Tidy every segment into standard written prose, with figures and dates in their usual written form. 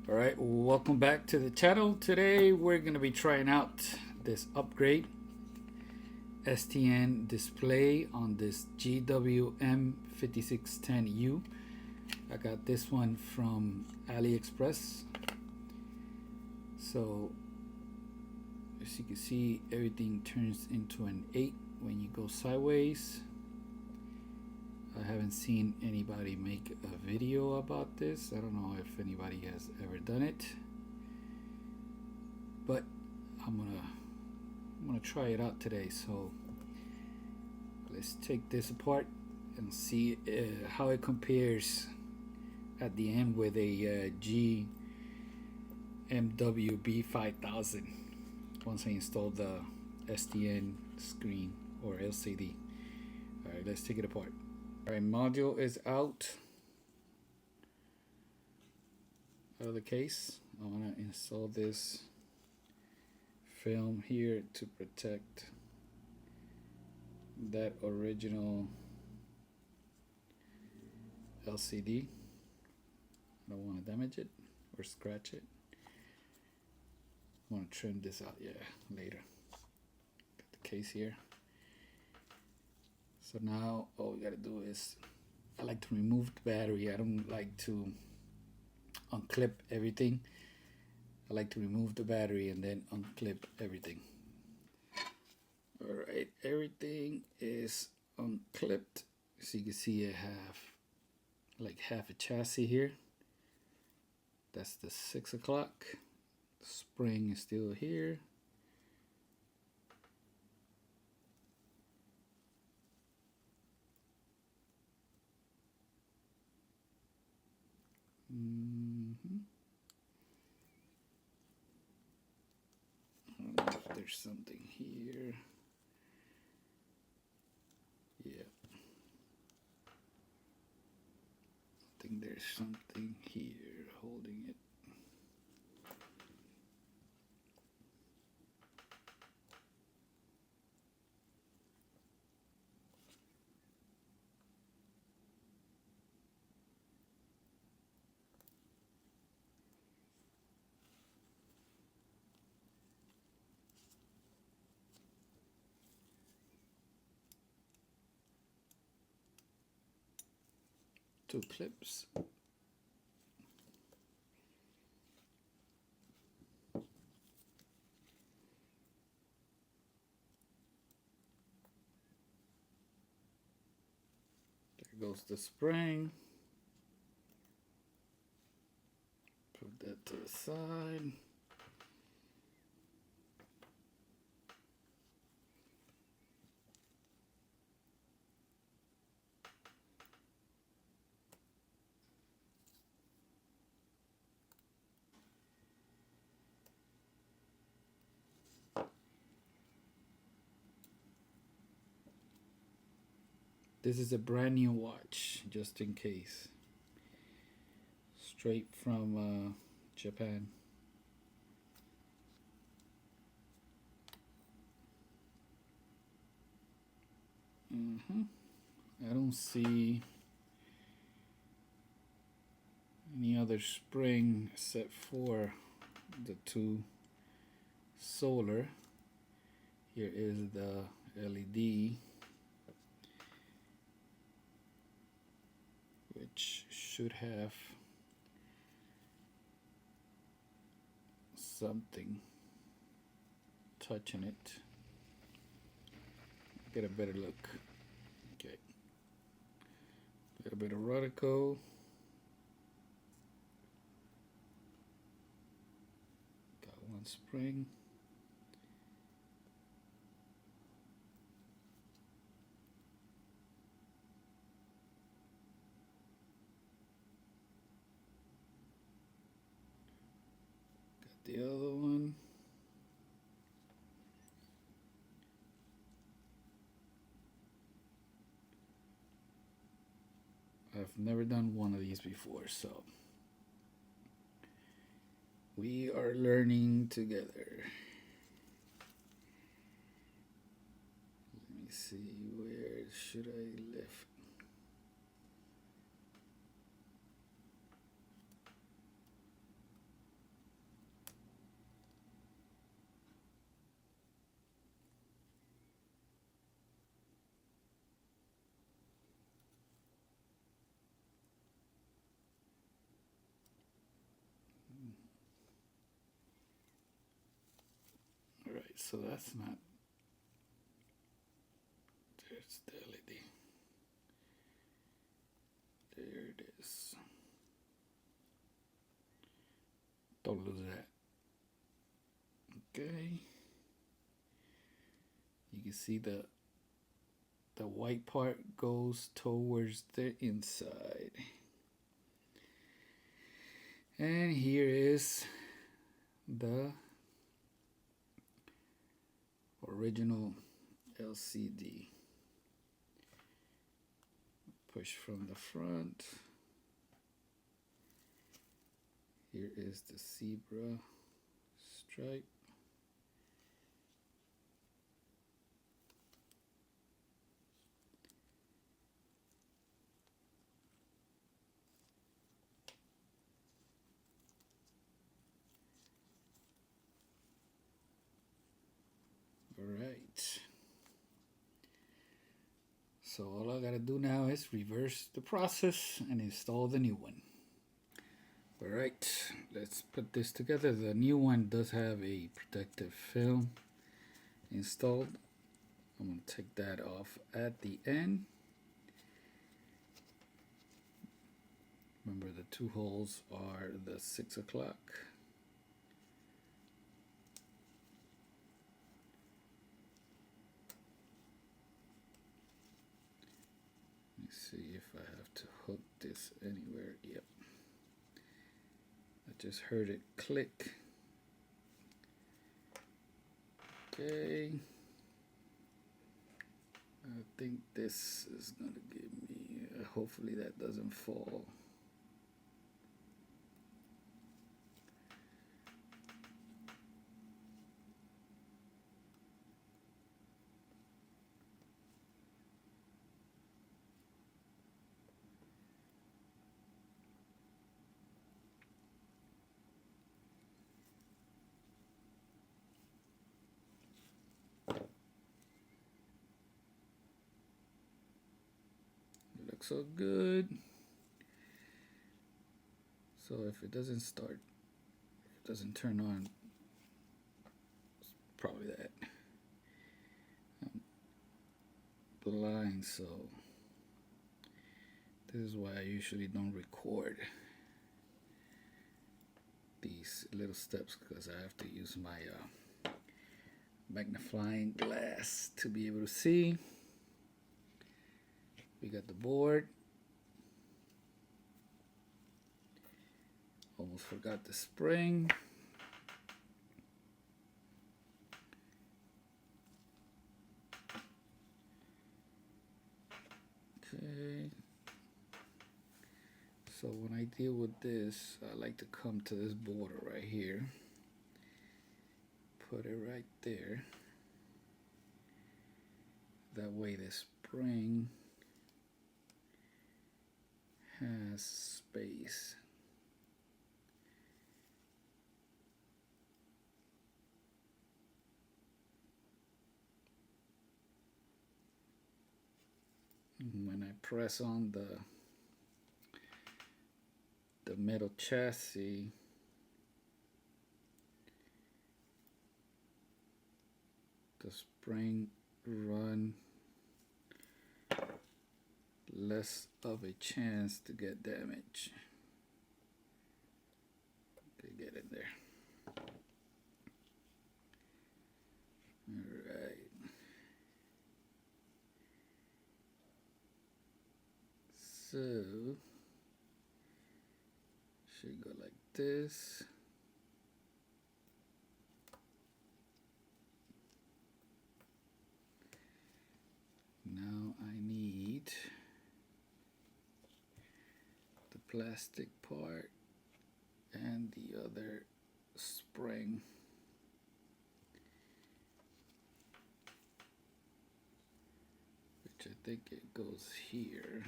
Alright, welcome back to the channel. Today we're going to be trying out this upgrade STN display on this GW-M5610u. I got this one from AliExpress. So as you can see, everything turns into an 8 when you go sideways. I haven't seen anybody make a video about this. I don't know if anybody has ever done it, but I'm gonna try it out today. So let's take this apart and see how it compares at the end with a GW-5000 once I install the STN screen or LCD. All right, let's take it apart. Alright, module is out of the case. I want to install this film here to protect that original LCD. I don't want to damage it or scratch it. I want to trim this out, later. Got the case here. So now all we gotta do is, I like to remove the battery. I don't like to unclip everything. I like to remove the battery and then unclip everything. Alright, everything is unclipped. So you can see I have like half a chassis here. That's the 6 o'clock. The spring is still here. I don't know if there's something here. Yeah. I think there's something here holding it. Two clips. There goes the spring. Put that to the side. This is a brand new watch, just in case. Straight from Japan. I don't see any other spring except for the two solar. Here is the LED, which should have something touching it. Get a better look. Okay. A little bit of Rodico. Got one spring. The other one. I've never done one of these before, so we are learning together. Let me see, where should I lift? so that's not, there's the LED. There it is. Don't lose that. Okay. You can see the white part goes towards the inside. And here is the original LCD. Push from the front. Here is the zebra stripe. Alright. So all I gotta do now is reverse the process and install the new one. Alright, let's put this together. The new one does have a protective film installed. I'm going to take that off at the end. Remember, the two holes are the 6 o'clock. Let me see if I have to hook this anywhere. Yep. I just heard it click. Okay. I think this is going to give me, hopefully that doesn't fall. Looks so good. So if it doesn't start, if it doesn't turn on, it's probably that. I'm blind, so this is why I usually don't record these little steps, because I have to use my magnifying glass to be able to see. We got the board. Almost forgot the spring. Okay. So when I deal with this, I like to come to this border right here. Put it right there. That way the spring has space. And when I press on the metal chassis, the spring run less of a chance to get damage. Okay, get in there. All right. So should go like this. Now I need the plastic part and the other spring. Which I think it goes here.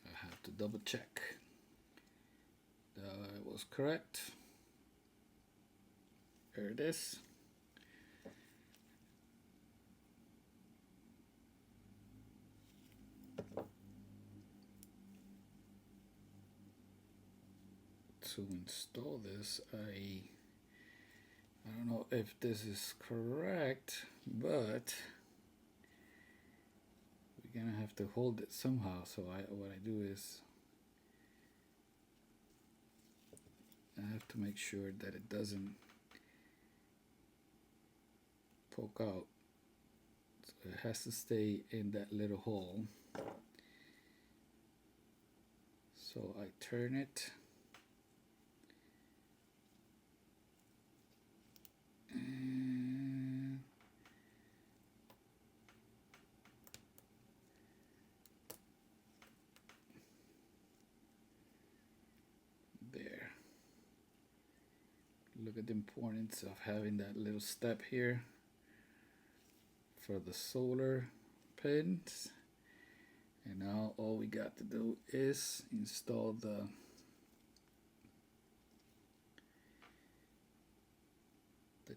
I have to double check. That was correct. There it is. To install this, I I don't know if this is correct, but we're gonna have to hold it somehow. So what I do is I have to make sure that it doesn't poke out. So it has to stay in that little hole. So I turn it. And there. Look at the importance of having that little step here for the solar pins. And now all we got to do is install the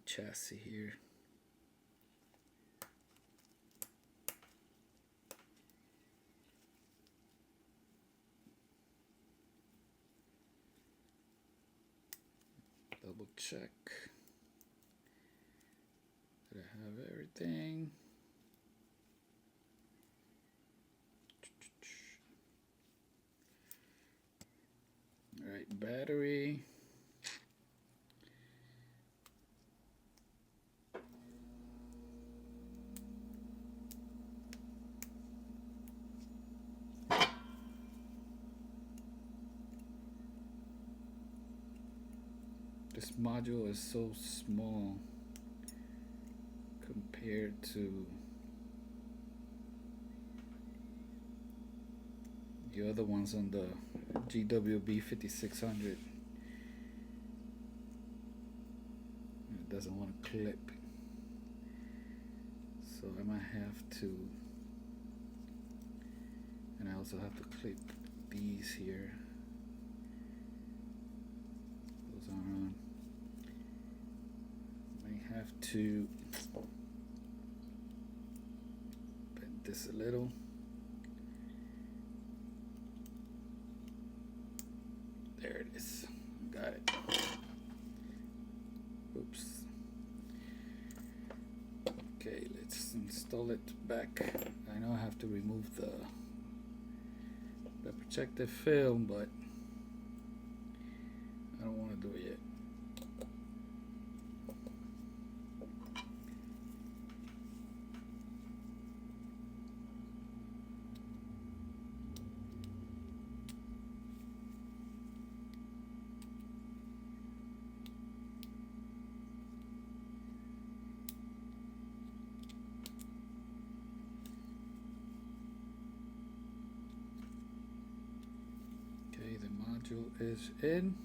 chassis here. Double check that I have everything. All right, battery. This module is so small compared to the other ones on the GW-5000u. It doesn't want to clip, so I might have to, and I also have to clip these here. Those aren't on. I have to bend this a little. There it is. Got it. Oops. Okay, let's install it back. I know I have to remove the protective film, but I don't want to do it yet. Is in.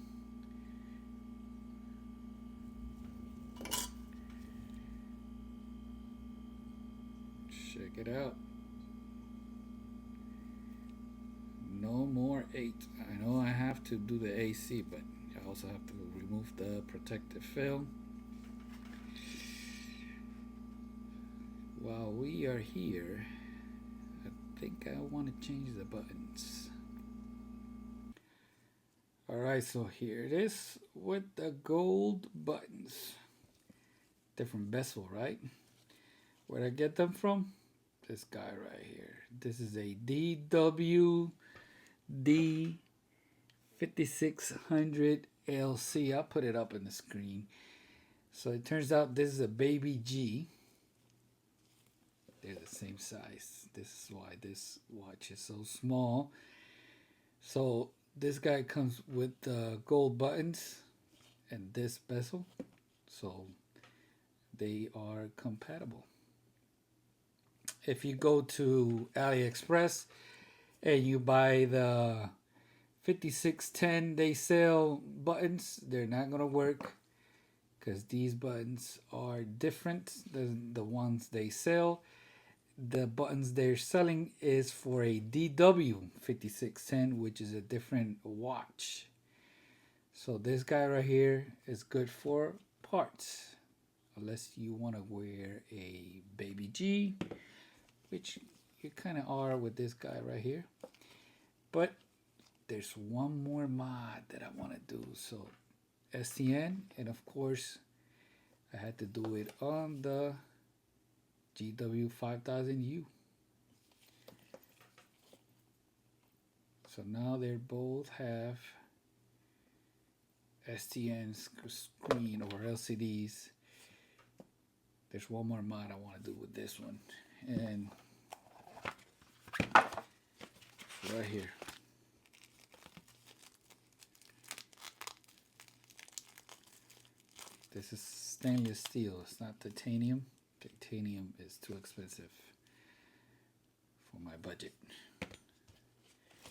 Check it out. No more 8. I know I have to do the AC, but I also have to remove the protective film. While we are here, I think I want to change the buttons. Alright, so here it is with the gold buttons. Different bezel, right? Where'd I get them from? This guy right here. This is a GW-5000u. I'll put it up on the screen. So it turns out this is a baby G. They're the same size. This is why this watch is so small. So this guy comes with gold buttons and this bezel, so they are compatible. If you go to AliExpress and you buy the 5610, they sell buttons, they're not gonna work because these buttons are different than the ones they sell. The buttons they're selling is for a DW-5610, which is a different watch. So this guy right here is good for parts, unless you want to wear a baby G, which you kind of are with this guy right here. But there's one more mod that I want to do. So STN, and of course I had to do it on the GW-5000u. So now they both have STN screen or LCDs. There's one more mod I want to do with this one, and right here. This is stainless steel, it's not titanium. Titanium is too expensive for my budget.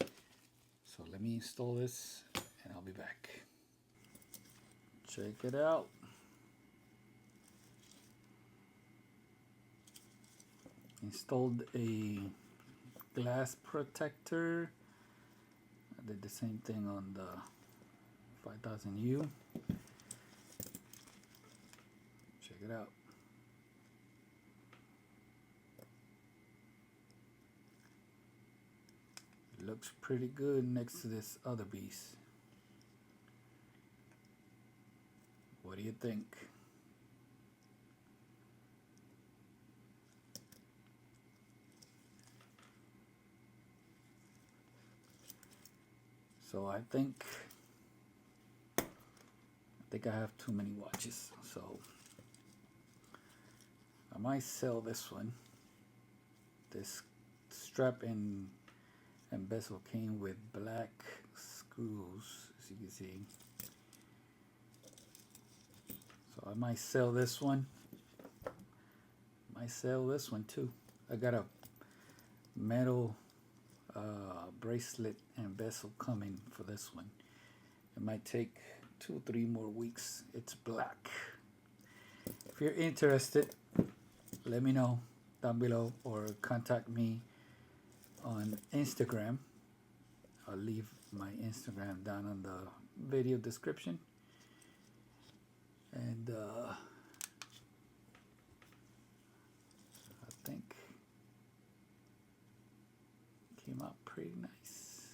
So let me install this and I'll be back. Check it out. Installed a glass protector. I did the same thing on the 5000u. Check it out. It looks pretty good next to this other beast. What do you think? So I think I have too many watches, so I might sell this one. This strap and bezel came with black screws, as you can see. So I might sell this one. Might sell this one too. I got a metal bracelet and bezel coming for this one. It might take 2-3 more weeks. It's black. If you're interested, let me know down below or contact me on Instagram. I'll leave my Instagram down on the video description. And I think it came out pretty nice.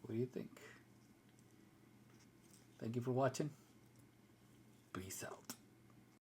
What do you think? Thank you for watching. Peace out.